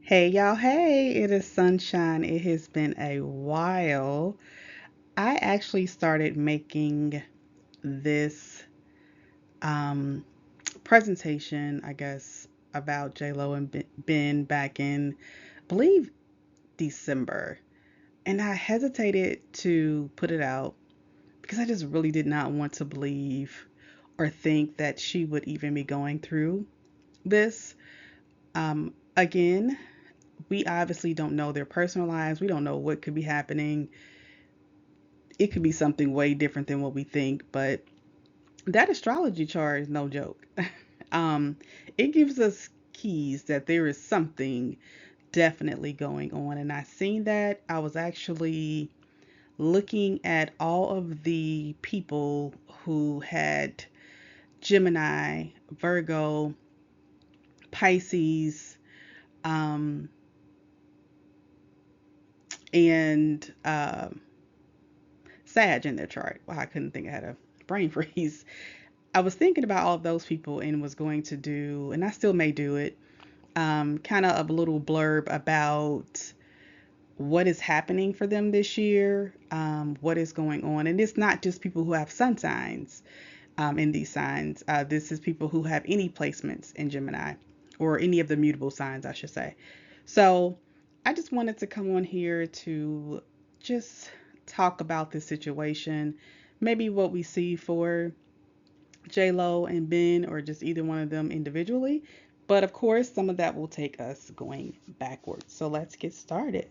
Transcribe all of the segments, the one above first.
Hey y'all, hey, it is Sunshine. It has been a while. I actually started making this um, presentation, I guess, about J-Lo and Ben back in, I believe, December. And I hesitated to put it out because I just really did not want to believe or think that she would even be going through this. Again, we obviously don't know their personal lives. We don't know what could be happening. It could be something way different than what we think, but that astrology chart is no joke. um, it gives us keys that there is something definitely going on. And I seen that. I was actually looking at all of the people who had Gemini, Virgo, Pisces, um, and Sag in their chart. Wow, I couldn't think I had a brain freeze. I was thinking about all of those people and was going to do, and I still may do it, kind of a little blurb about what is happening for them this year, what is going on. And it's not just people who have sun signs in these signs. This is people who have any placements in Gemini or any of the mutable signs, I should say. So I just wanted to come on here to just talk about this situation, maybe what we see for J Lo and Ben, or just either one of them individually. But of course, some of that will take us going backwards. So let's get started.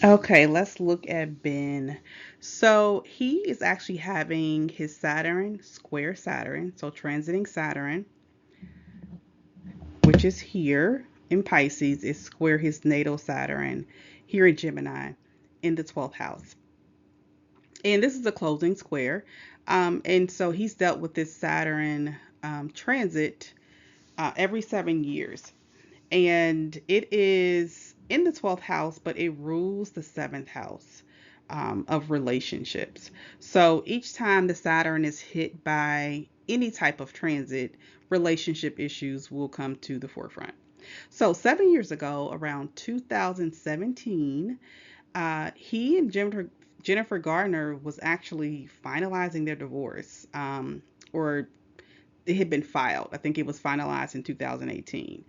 Okay, let's look at Ben. So he is actually having his Saturn square Saturn, so transiting Saturn, which is here in Pisces, is square his natal Saturn here in Gemini in the 12th house. And this is a closing square. And so he's dealt with this Saturn transit every 7 years. And it is in the 12th house, but it rules the 7th house of relationships. So each time the Saturn is hit by any type of transit, relationship issues will come to the forefront. So 7 years ago, around 2017, he and Jennifer Gardner was actually finalizing their divorce, or it had been filed. I think it was finalized in 2018.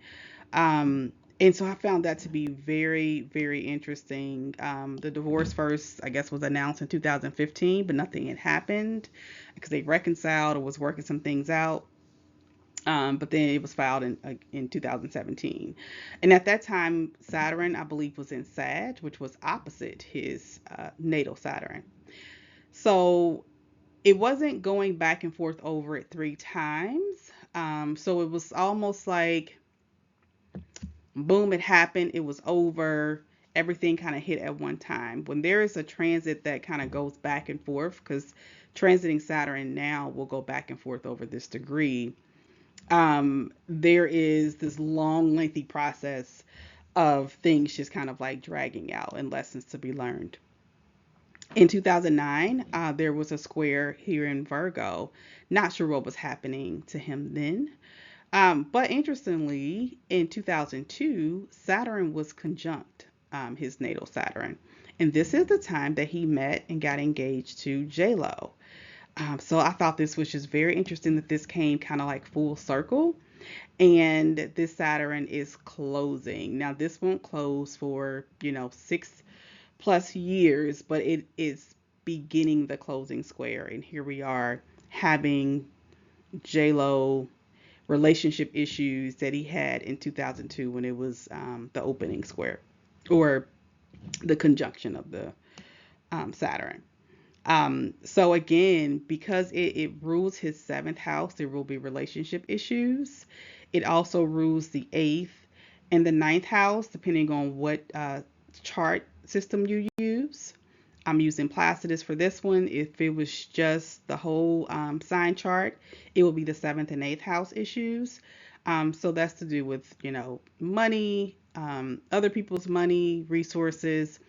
And so I found that to be very, very interesting. The divorce first, I guess, was announced in 2015, but nothing had happened because they reconciled or was working some things out. But then it was filed in 2017, and at that time, Saturn, I believe, was in Sag, which was opposite his natal Saturn. So it wasn't going back and forth over it 3 times. So it was almost like boom, it happened, it was over, everything kind of hit at one time. When there is a transit that kind of goes back and forth, because transiting Saturn now will go back and forth over this degree, there is this long, lengthy process of things just kind of like dragging out and lessons to be learned. In 2009, there was a square here in Virgo. Not sure what was happening to him then. But interestingly, in 2002, Saturn was conjunct his natal Saturn. And this is the time that he met and got engaged to J-Lo. So I thought this was just very interesting that this came kind of like full circle. And this Saturn is closing. Now, this won't close for, 6+ years, but it is beginning the closing square. And here we are having J-Lo relationship issues that he had in 2002 when it was the opening square or the conjunction of the Saturn. So again, because it rules his seventh house, there will be relationship issues. It also rules the eighth and the ninth house, depending on what chart system you use. I'm using Placidus for this one. If it was just the whole sign chart, it would be the seventh and eighth house issues. So that's to do with, money, other people's money, resources,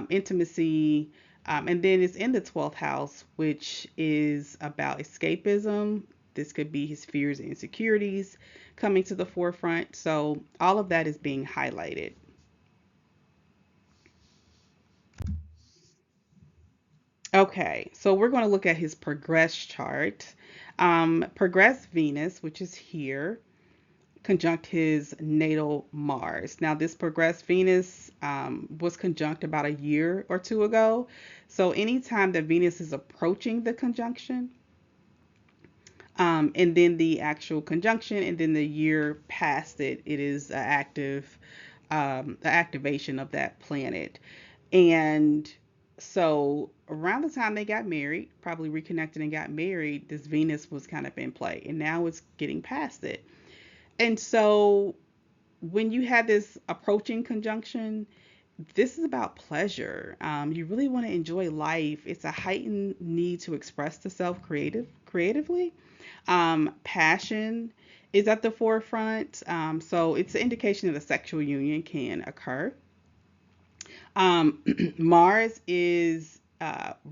intimacy, And then it's in the 12th house, which is about escapism. This could be his fears and insecurities coming to the forefront. So all of that is being highlighted. Okay, so we're going to look at his progress chart. Progress Venus, which is here, conjunct his natal Mars. Now, this progressed Venus was conjunct about a year or two ago. So, anytime that Venus is approaching the conjunction, and then the actual conjunction, and then the year past it, it is the activation of that planet. And so, around the time they got married, probably reconnected and got married, this Venus was kind of in play, and now it's getting past it. And so when you have this approaching conjunction, this is about pleasure. You really want to enjoy life. It's a heightened need to express the self creatively. Passion is at the forefront. So it's an indication that a sexual union can occur. Um, Mars is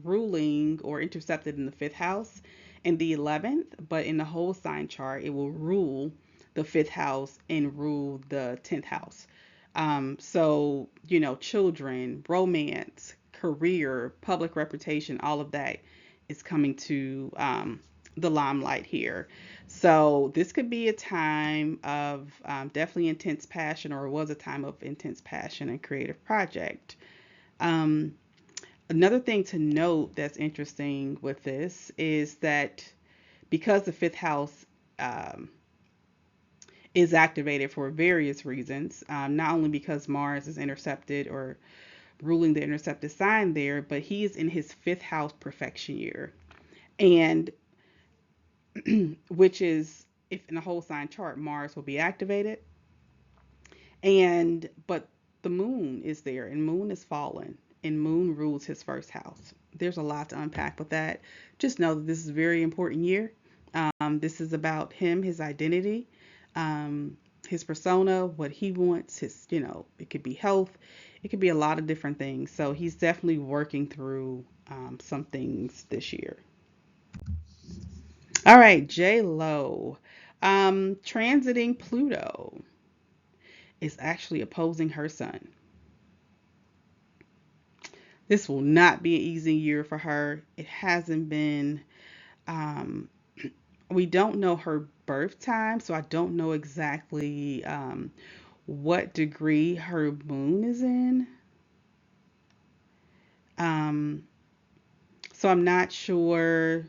ruling or intercepted in the fifth house and the 11th, but in the whole sign chart, it will rule the fifth house and rule the 10th house. So, children, romance, career, public reputation, all of that is coming to the limelight here. So, this could be a time of definitely intense passion, or it was a time of intense passion and creative project. Um, Another thing to note that's interesting with this is that because the fifth house um, is activated for various reasons, not only because Mars is intercepted or ruling the intercepted sign there, but he is in his fifth house perfection year. And which is, if in a whole sign chart, Mars will be activated. But the moon is there, and moon is fallen, and moon rules his first house. There's a lot to unpack with that. Just know that this is a very important year. This is about him, his identity, um, his persona, what he wants, it could be health, it could be a lot of different things. So he's definitely working through some things this year. All right, J Lo, transiting Pluto is actually opposing her sun. This will not be an easy year for her. It hasn't been. Um, we don't know her birth time, so I don't know exactly what degree her moon is in. Um, so I'm not sure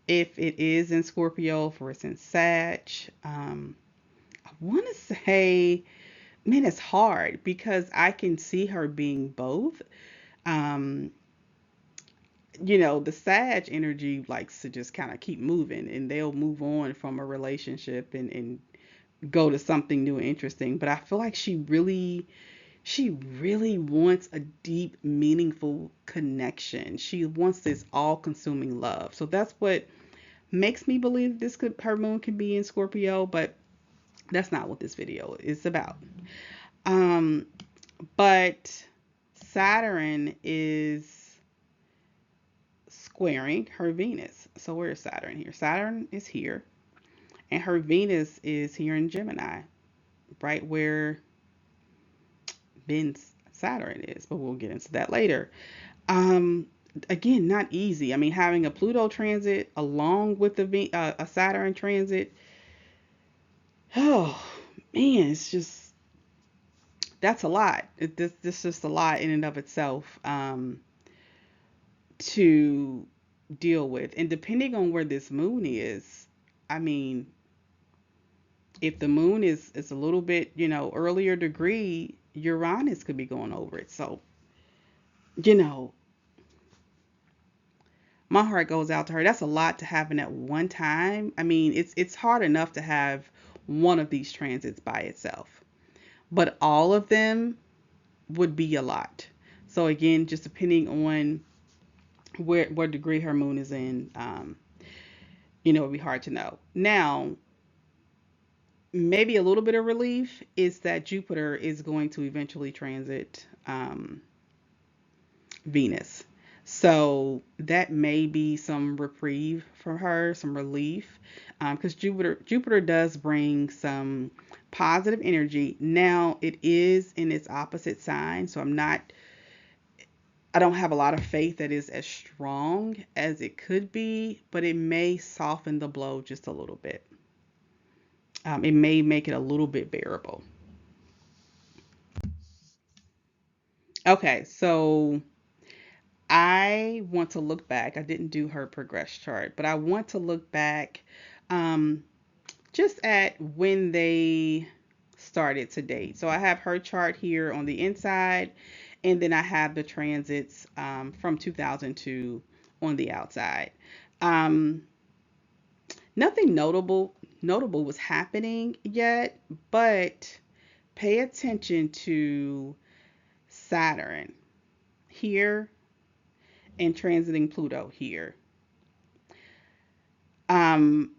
if it is in Scorpio, for it's in Sag. I want to say, man, it's hard because I can see her being both. Um, the Sag energy likes to just kind of keep moving, and they'll move on from a relationship and go to something new and interesting. But I feel like she really wants a deep, meaningful connection. She wants this all-consuming love. So that's what makes me believe her moon can be in Scorpio, but that's not what this video is about. Um, but Saturn is squaring her Venus. So where is Saturn here? Saturn is here, and her Venus is here in Gemini, right where Ben's Saturn is. But we'll get into that later. Um, Again, not easy. I mean, having a Pluto transit along with a Saturn transit. Oh man, it's just that's a lot. This is just a lot in and of itself to deal with. And depending on where this moon is, I mean, if the moon is a little bit, earlier degree, Uranus could be going over it. So, you know, my heart goes out to her. That's a lot to happen at one time. I mean, it's hard enough to have one of these transits by itself, but all of them would be a lot. So again, just depending on where what degree her moon is in, it'd be hard to know. Now, maybe a little bit of relief is that Jupiter is going to eventually transit Venus. So that may be some reprieve for her, some relief, because Jupiter does bring some positive energy. Now it is in its opposite sign, so I don't have a lot of faith that is as strong as it could be, but it may soften the blow just a little bit. It may make it a little bit bearable. Okay, so I want to look back. I didn't do her progress chart, but I want to look back um, just at when they started to date. So I have her chart here on the inside, and then I have the transits from 2002 on the outside. Um, Nothing notable was happening yet, but pay attention to Saturn here and transiting Pluto here. Um,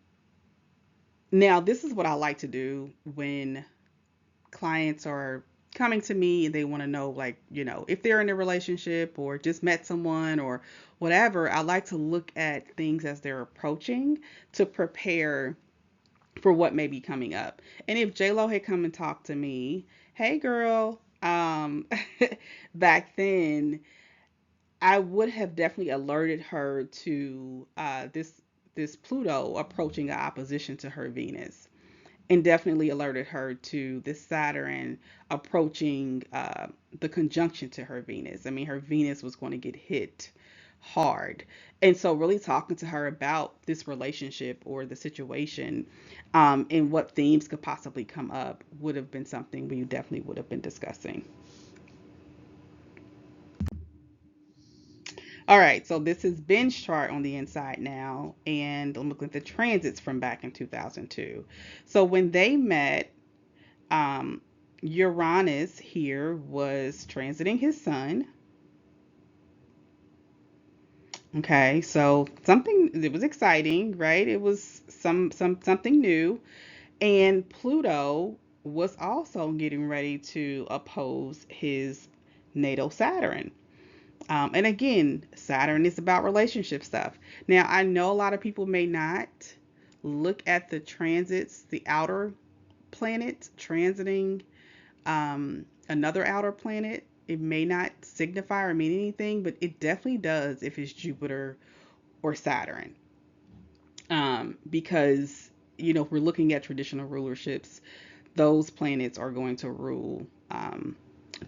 Now, this is what I like to do when clients are coming to me and they want to know, like, if they're in a relationship or just met someone or whatever. I like to look at things as they're approaching to prepare for what may be coming up. And if Lo had come and talked to me, hey girl, back then, I would have definitely alerted her to this Pluto approaching a opposition to her Venus, and definitely alerted her to this Saturn approaching the conjunction to her Venus. I mean, her Venus was going to get hit hard. And so, really talking to her about this relationship or the situation and what themes could possibly come up would have been something we definitely would have been discussing. All right, so this is Ben's chart on the inside now, and I'm looking at the transits from back in 2002. So when they met, um, Uranus here was transiting his sun. Okay, so something it was exciting, right? It was something new, and Pluto was also getting ready to oppose his natal Saturn. And again, Saturn is about relationship stuff. Now, I know a lot of people may not look at the transits, the outer planets transiting another outer planet. It may not signify or mean anything, but it definitely does if it's Jupiter or Saturn. Because, if we're looking at traditional rulerships, those planets are going to rule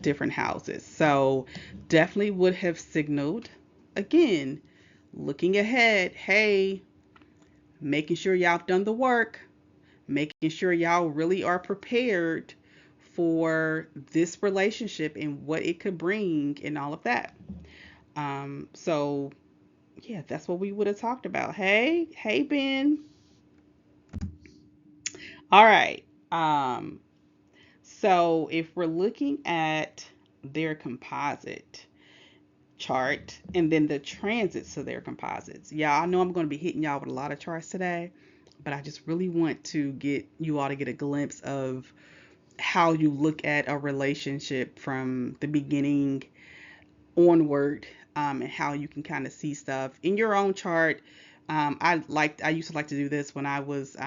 different houses. So definitely would have signaled, again, looking ahead, hey, making sure y'all have done the work, making sure y'all really are prepared for this relationship and what it could bring and all of that. So yeah, that's what we would have talked about. Hey, Ben. All right. So if we're looking at their composite chart and then the transits of their composites, yeah, I know I'm going to be hitting y'all with a lot of charts today, but I just really want to get you all to get a glimpse of how you look at a relationship from the beginning onward, and how you can kind of see stuff in your own chart. I used to like to do this when I was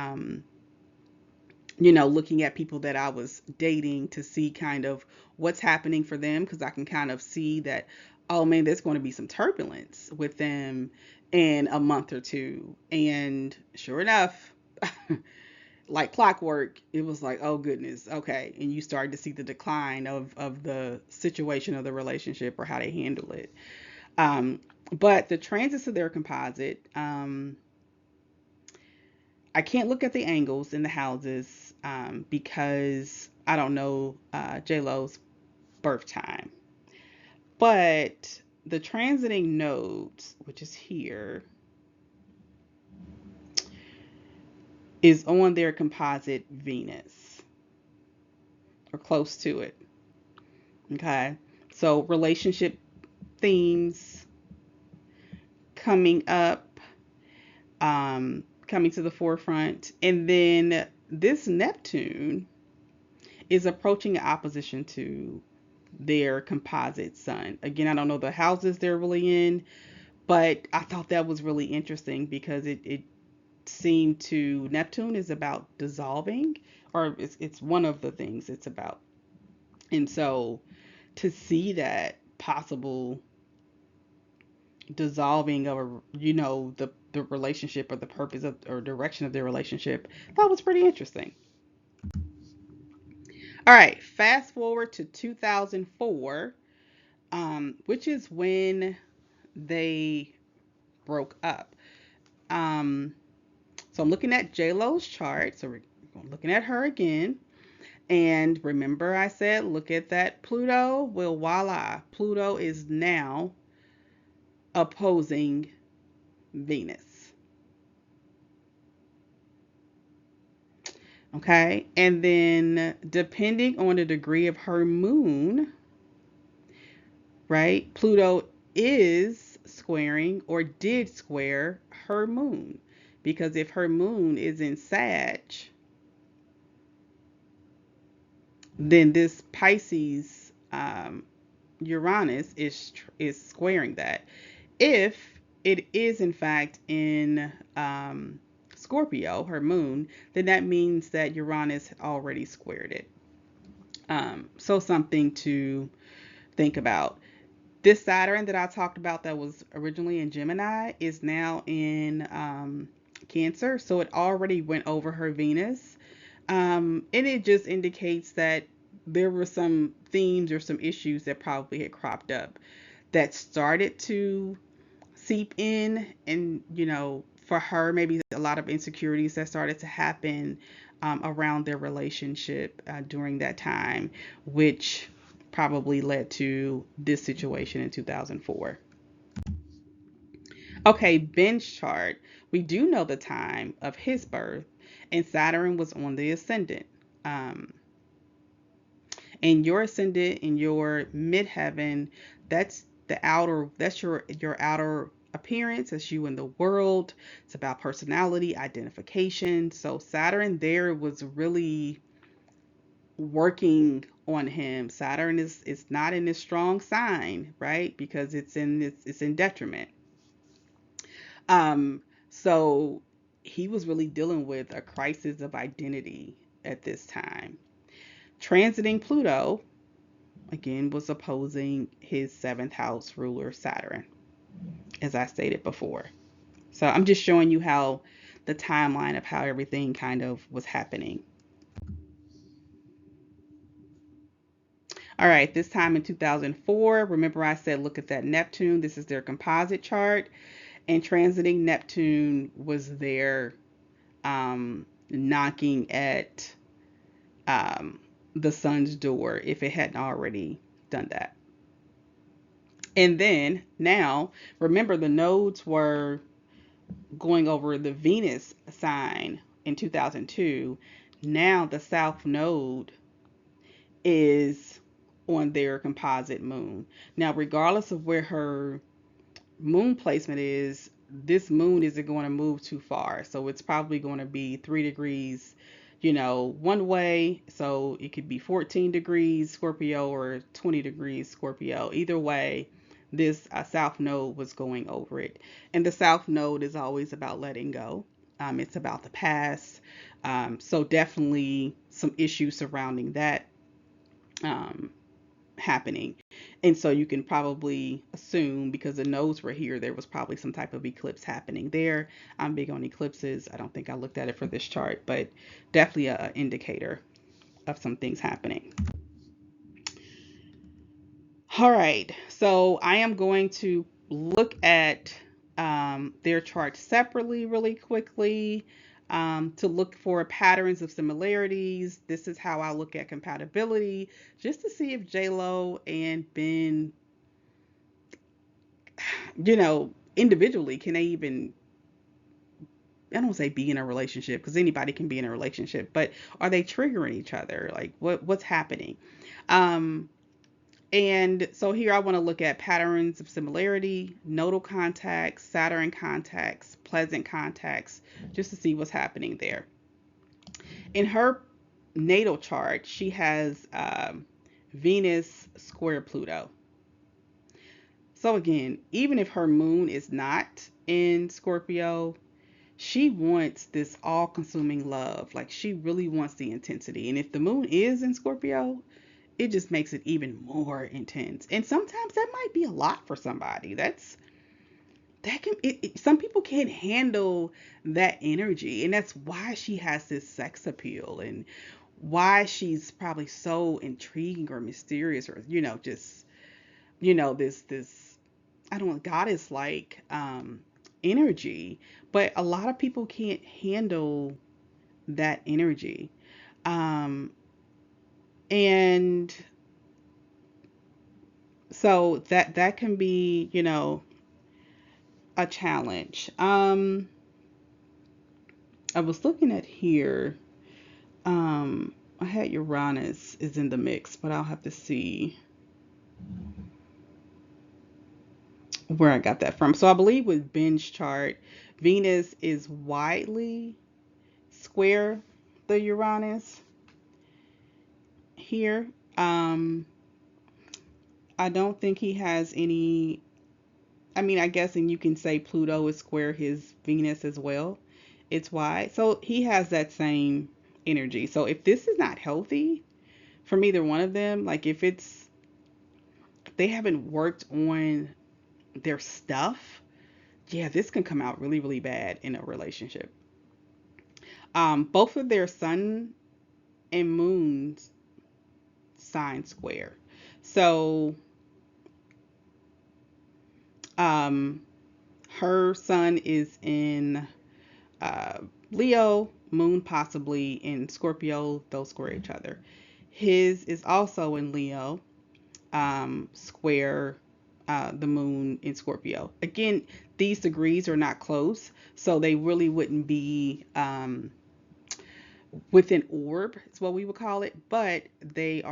looking at people that I was dating to see kind of what's happening for them, because I can kind of see that, oh man, there's going to be some turbulence with them in a month or two. And sure enough, like clockwork, it was like, oh goodness, okay. And you start to see the decline of the situation of the relationship or how they handle it. Um, but the transits of their composite, I can't look at the angles in the houses because I don't know J-Lo's birth time. But the transiting nodes, which is here, is on their composite Venus or close to it. Okay. So relationship themes coming up, coming to the forefront. And then this Neptune is approaching an opposition to their composite sun. Again, I don't know the houses they're really in, but I thought that was really interesting because it seemed to Neptune is about dissolving, or it's one of the things it's about. And so to see that possible dissolving of the relationship or the purpose of or direction of their relationship, that was pretty interesting. All right, fast forward to 2004, which is when they broke up. Um, so I'm looking at J Lo's chart. So we're looking at her again. And remember, I said, look at that Pluto. Well, voila, Pluto is now opposing Venus. Okay. And then, depending on the degree of her moon, right, Pluto is squaring or did square her moon. Because if her moon is in Sag, then this Pisces Uranus is squaring that. If it is in fact in Scorpio, her moon, then that means that Uranus already squared it. So something to think about. This Saturn that I talked about that was originally in Gemini is now in Cancer, so it already went over her Venus. And it just indicates that there were some themes or some issues that probably had cropped up that started to seep in, and for her, maybe a lot of insecurities that started to happen around their relationship during that time, which probably led to this situation in 2004. Okay, Ben's chart. We do know the time of his birth, and Saturn was on the ascendant. Um, and your ascendant in your midheaven, that's that's your outer appearance. That's you in the world. It's about personality identification. So Saturn there was really working on him. Saturn is not in this strong sign, right? Because it's in detriment. So he was really dealing with a crisis of identity at this time. Transiting Pluto, again, was opposing his seventh house ruler, Saturn, as I stated before. So I'm just showing you how the timeline of how everything kind of was happening. All right, this time in 2004, remember I said look at that Neptune. This is their composite chart. And transiting Neptune was there knocking at um, the sun's door if it hadn't already done that. And then now, remember the nodes were going over the Venus sign in 2002. Now the South Node is on their composite moon. Now, regardless of where her moon placement is, this moon isn't going to move too far. So it's probably going to be 3 degrees, one way. So it could be 14 degrees Scorpio or 20 degrees Scorpio. Either way, this South Node was going over it. And the South Node is always about letting go. It's about the past. So definitely some issues surrounding that um, happening. And so you can probably assume because the nodes were here, there was probably some type of eclipse happening there. I'm big on eclipses. I don't think I looked at it for this chart, but definitely an indicator of some things happening. All right, so I am going to look at their charts separately really quickly to look for patterns of similarities. This is how I look at compatibility, just to see if J-Lo and Ben, individually, can they even, I don't say be in a relationship because anybody can be in a relationship, but are they triggering each other? Like what's happening? Um, And so here I want to look at patterns of similarity, nodal contacts, Saturn contacts, pleasant contacts, just to see what's happening there. In her natal chart, she has Venus square Pluto. So again, even if her moon is not in Scorpio, she wants this all-consuming love. Like she really wants the intensity. And if the moon is in Scorpio, it just makes it even more intense. And sometimes that might be a lot for somebody. Some people can't handle that energy, and that's why she has this sex appeal and why she's probably so intriguing or mysterious, or just this I don't know, goddess like energy. But a lot of people can't handle that energy. Um and so that can be, a challenge. I was looking at here. I had Uranus is in the mix, but I'll have to see where I got that from. So I believe with Ben's chart, Venus is widely square the Uranus here. I don't think he has any. I mean, I guess, and you can say Pluto is square his Venus as well. It's wide. So he has that same energy. So if this is not healthy from either one of them, like if they haven't worked on their stuff, yeah, this can come out really, really bad in a relationship. Both of their sun and moons sign square. So, um, her sun is in uh, Leo, moon possibly in Scorpio, those square each other. His is also in Leo, square the moon in Scorpio. Again, these degrees are not close, so they really wouldn't be within orb, is what we would call it, but the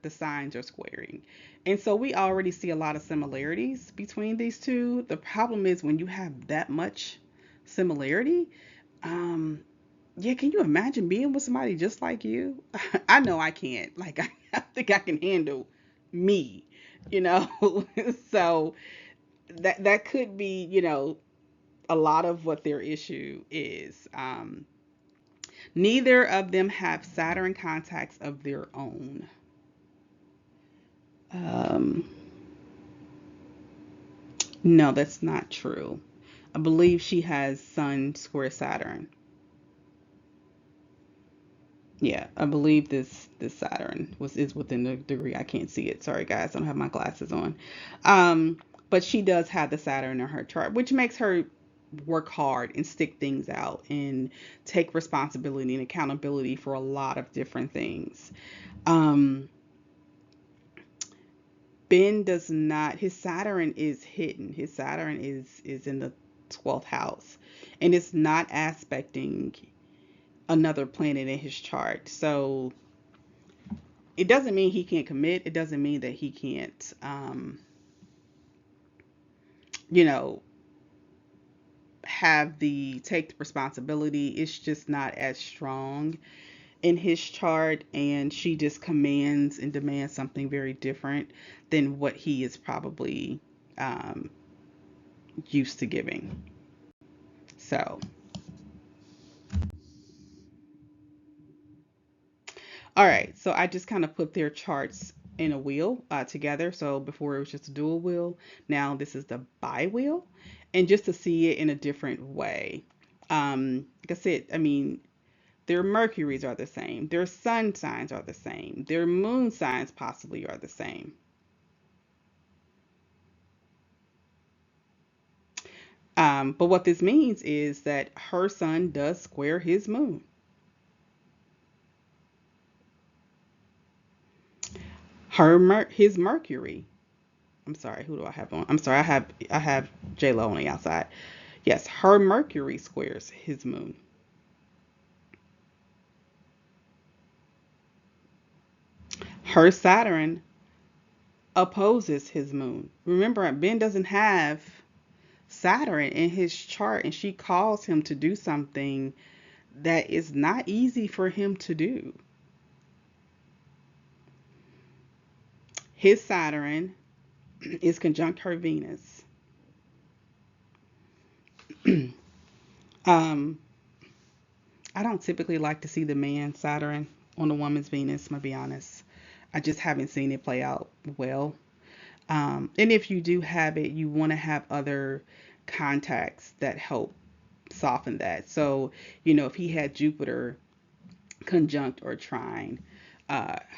signs are squaring. And so we already see a lot of similarities between these two. The problem is when you have that much similarity, um, yeah, can you imagine being with somebody just like you? I know I can't. Like, I think I can handle me, you know? So that could be, a lot of what their issue is. Neither of them have Saturn contacts of their own. Um, no, that's not true. I believe she has Sun square Saturn. Yeah, I believe this Saturn is within the degree. I can't see it. Sorry guys, I don't have my glasses on. Um, but she does have the Saturn in her chart, which makes her work hard and stick things out and take responsibility and accountability for a lot of different things. Um, Ben does not. His Saturn is hidden. His Saturn is in the 12th house, and it's not aspecting another planet in his chart. So it doesn't mean he can't commit. It doesn't mean that he can't, you know, have the take the responsibility. It's just not as strong in his chart, and she just commands and demands something very different than what he is probably um, used to giving. So, all right. So I just kind of put their charts in a wheel together. So before it was just a dual wheel. Now this is the bi-wheel, and just to see it in a different way. Like I said, I mean, their Mercuries are the same. Their sun signs are the same. Their moon signs possibly are the same. But what this means is that her sun does square his moon. His Mercury. I'm sorry, who do I have on? I'm sorry, I have J Lo on the outside. Yes, her Mercury squares his moon. Her Saturn opposes his moon. Remember, Ben doesn't have Saturn in his chart, and she calls him to do something that is not easy for him to do. His Saturn is conjunct her Venus. um, I don't typically like to see the man Saturn on the woman's Venus, I'm gonna be honest. I just haven't seen it play out well. And if you do have it, you want to have other contacts that help soften that. So, if he had Jupiter conjunct or trine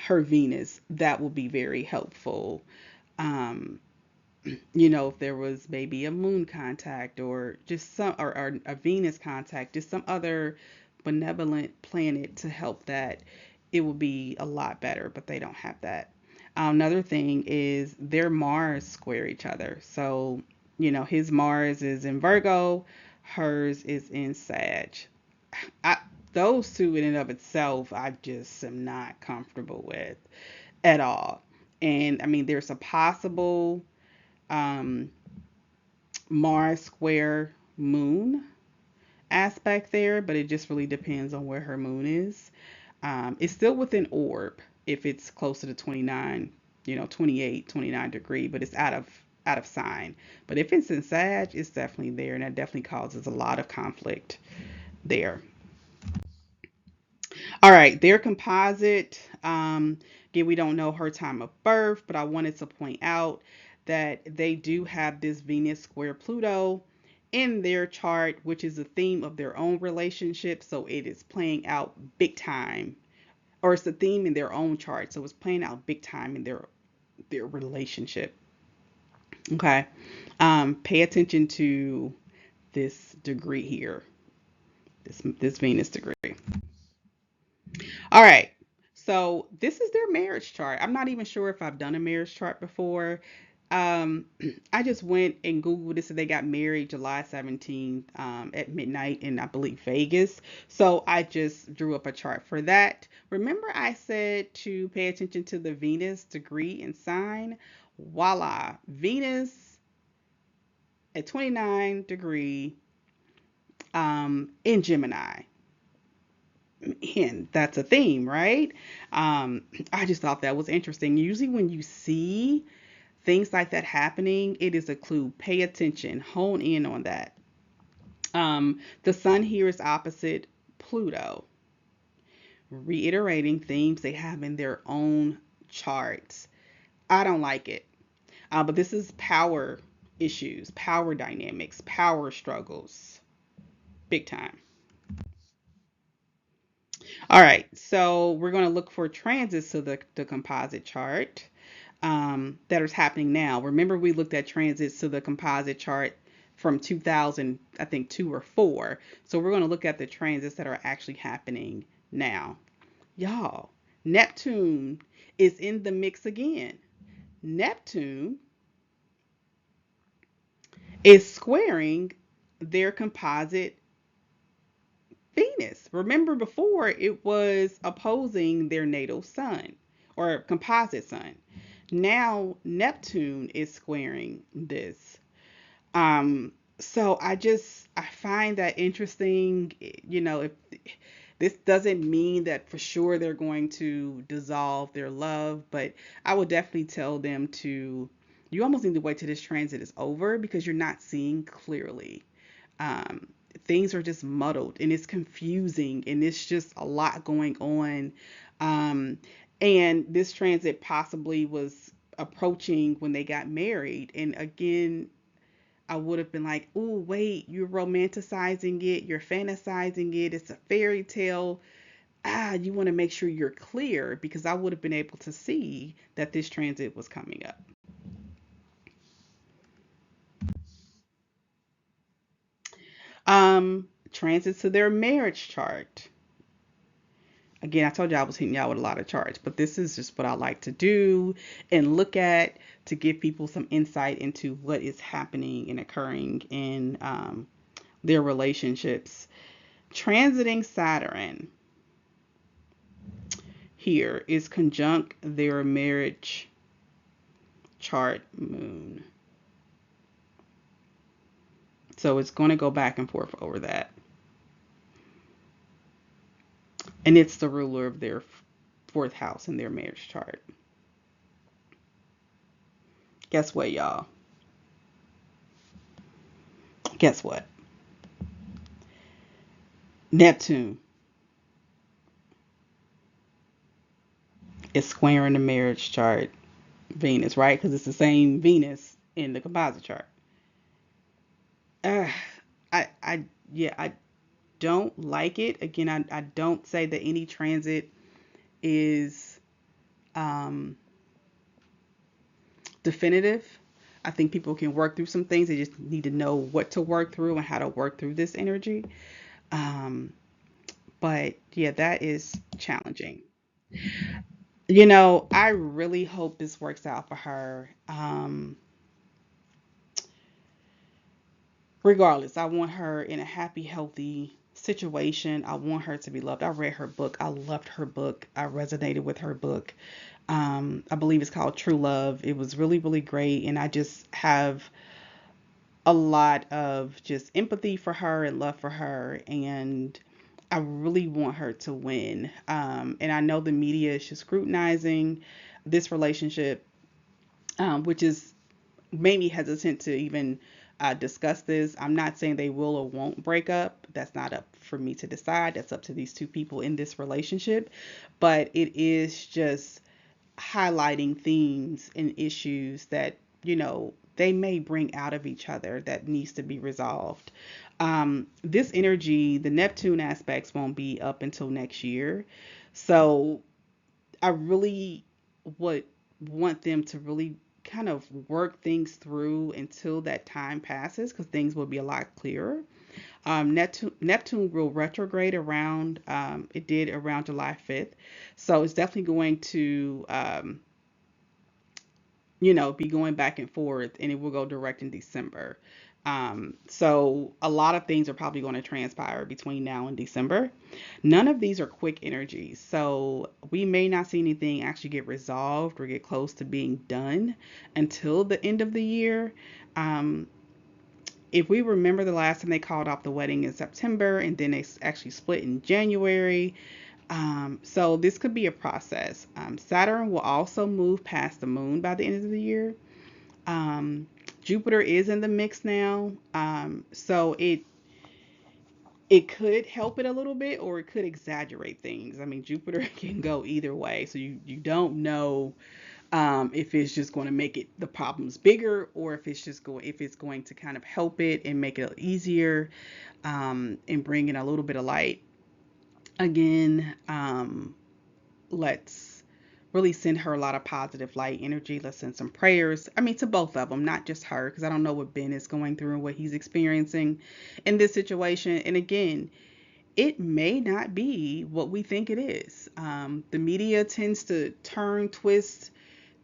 her Venus, that will be very helpful. Um, if there was maybe a moon contact or just or a Venus contact, just some other benevolent planet to help that, it will be a lot better, but they don't have that. Another thing is their Mars square each other. So, his Mars is in Virgo, hers is in Sag. I, those two in and of itself, I just am not comfortable with at all. And I mean, there's a possible um, Mars square moon aspect there, but it just really depends on where her moon is. It's still within orb if it's closer to 29, 28, 29 degree, but it's out of sign. But if it's in Sag, it's definitely there, and that definitely causes a lot of conflict there. All right, their composite. Again, we don't know her time of birth, but I wanted to point out that they do have this Venus square Pluto in their chart, which is a theme of their own relationship. So it is playing out big time, or it's a theme in their own chart. So it's playing out big time in their relationship. Okay, pay attention to this degree here, this Venus degree. All right. So this is their marriage chart. I'm not even sure if I've done a marriage chart before. Um, I just went and Googled this and they got married July 17th at midnight in, I believe, Vegas. So I just drew up a chart for that. Remember, I said to pay attention to the Venus degree and sign? Voila. Venus at 29 degree in Gemini. And that's a theme, right? Um, I just thought that was interesting. Usually, when you see things like that happening, it is a clue. Pay attention, hone in on that. The sun here is opposite Pluto, reiterating themes they have in their own charts. I don't like it. But this is power issues, power dynamics, power struggles, big time. All right, so we're going to look for transits to the composite chart that is happening now. Remember, we looked at transits to the composite chart from 2000, I think, 2 or 4. So we're going to look at the transits that are actually happening now. Y'all, Neptune is in the mix again. Neptune is squaring their composite Venus. Remember before it was opposing their natal sun or composite sun. Now Neptune is squaring this. So I find that interesting. If this doesn't mean that for sure they're going to dissolve their love, but I would definitely tell them to. You almost need to wait till this transit is over because you're not seeing clearly. um, Things are just muddled and it's confusing and it's just a lot going on. Um, and this transit possibly was approaching when they got married. And again, I would have been like, oh, wait, you're romanticizing it, you're fantasizing it, it's a fairy tale. You want to make sure you're clear because I would have been able to see that this transit was coming up. Transits to their marriage chart. Again, I told you I was hitting y'all with a lot of charts, but this is just what I like to do and look at to give people some insight into what is happening and occurring in their relationships. Transiting Saturn here is conjunct their marriage chart moon. So it's going to go back and forth over that. And it's the ruler of their fourth house in their marriage chart. Guess what, y'all? Guess what? Neptune is squaring the marriage chart Venus, right? Because it's the same Venus in the composite chart. Uh, I, yeah, I don't like it. Again, I don't say that any transit is um, definitive. I think people can work through some things. They just need to know what to work through and how to work through this energy. Um, but yeah, that is challenging. I really hope this works out for her. Regardless, I want her in a happy, healthy situation. I want her to be loved. I read her book. I loved her book. I resonated with her book. I believe it's called True Love. It was really, really great. And I just have a lot of just empathy for her and love for her. And I really want her to win. And I know the media is just scrutinizing this relationship, which is made me hesitant to even discuss this. I'm not saying they will or won't break up. That's not up for me to decide. That's up to these two people in this relationship. But it is just highlighting themes and issues that, they may bring out of each other that needs to be resolved. This energy, the Neptune aspects won't be up until next year. So I really would want them to really kind of work things through until that time passes because things will be a lot clearer. Neptune will retrograde around, it did around July 5th. So it's definitely going to, be going back and forth, and it will go direct in December. So a lot of things are probably going to transpire between now and December. None of these are quick energies, so we may not see anything actually get resolved or get close to being done until the end of the year. Um, if we remember the last time they called off the wedding in September and then they actually split in January. So this could be a process. Saturn will also move past the moon by the end of the year. Um, Jupiter is in the mix now. So it could help it a little bit or it could exaggerate things. I mean, Jupiter can go either way. So you don't know if it's just going to make it the problems bigger or if it's going to kind of help it and make it easier, and bring in a little bit of light. Again, let's really send her a lot of positive light energy. Let's send some prayers. I mean, to both of them, not just her, because I don't know what Ben is going through and what he's experiencing in this situation. And again, it may not be what we think it is. The media tends to twist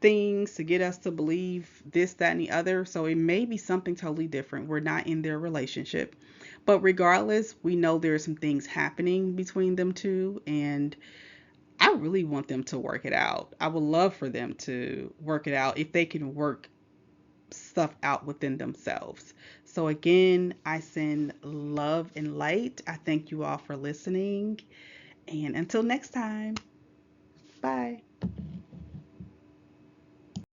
things to get us to believe this, that, and the other. So it may be something totally different. We're not in their relationship. But regardless, we know there are some things happening between them two, and I really want them to work it out. I would love for them to work it out if they can work stuff out within themselves. So, again, I send love and light. I thank you all for listening. And until next time, bye.